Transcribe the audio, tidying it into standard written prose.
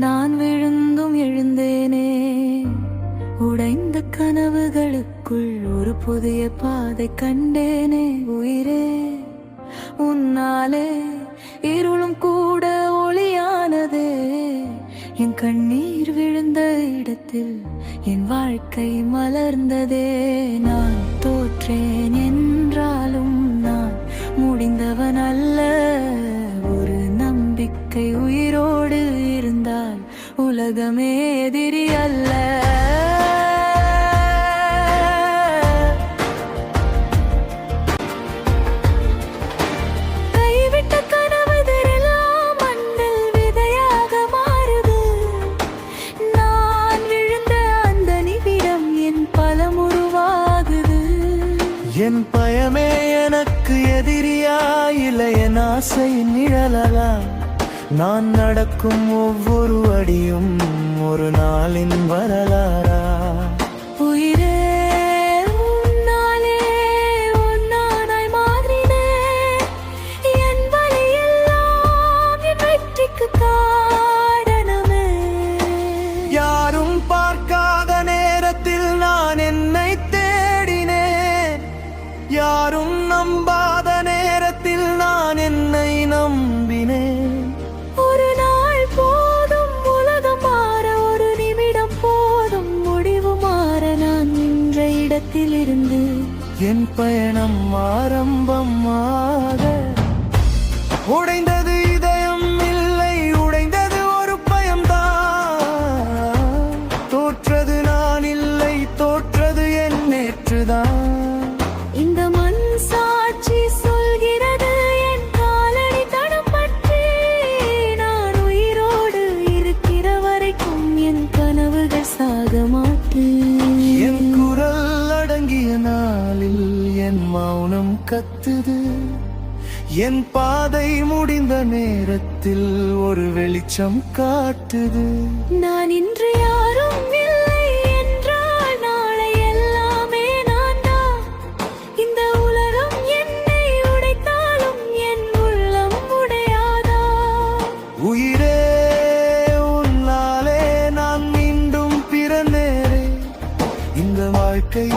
நான் விழுந்தும் எழுந்தேனே. உடைந்த கனவுகளுக்குள் ஒரு புதிய பாதை கண்டேனே. உயிரே, உன்னாலே இருளும் கூட ஒளியானதே. என் கண்ணீர் விழுந்த இடத்தில் என் வாழ்க்கை மலர்ந்ததே. நான் தோற்றேன் என்றாலும் நான் முடிந்தவன் அல்ல. ஒரு நம்பிக்கை உயிரோடு இருந்தால் உலகமே எதிரி அல்ல. என் பயமே எனக்கு எதிரியா, இல்லை என் ஆசை நிழலா? நான் நடக்கும் ஒவ்வொரு அடியும் ஒரு நாளின் வரலாறா? உயிரே, உன்னாலே ஒன்னானாய் மாறினேன். என் வழியெல்லாம் என் வெற்றிக்கு காரணமே. யாரும் பார்க்காத நேரத்தில் நான் என்னை தேடினேன். யாரும் நம்பாத நேரத்தில் நான் என்னை நம்பினேன். ஒரு நாள் போதும் உலகம் மாற, ஒரு நிமிடம் போதும் முடிவு மாற. நான் நின்ற இடத்திலிருந்து என் பயணம் ஆரம்பமாக. உடைந்தது இதயம் இல்லை, உடைந்தது ஒரு பயம்தான். தோற்றது நான் இல்லை, தோற்றது என் நேற்றுதான். இந்த மண் சாட்சி சொல்கிறது என் காலடி தடம் பற்றி. நான் உயிரோடு இருக்கிற வரைக்கும் என் கனவுகள் சாக மாட்டேன். என் குரல் அடங்கிய நாளில் என் மௌனம் கத்துது. என் பாதை முடிந்த நேரத்தில் ஒரு வெளிச்சம் காட்டுது. நான் இன்று யாரும் இல்லை என்றால் நாளை எல்லாமே நான் தான். இந்த உலகம் என்னை உடைத்தாலும் என் உள்ளம் உடையாதா? உயிரே, உன்னாலே நான் மீண்டும் பிறந்தேனே. இந்த வாழ்க்கை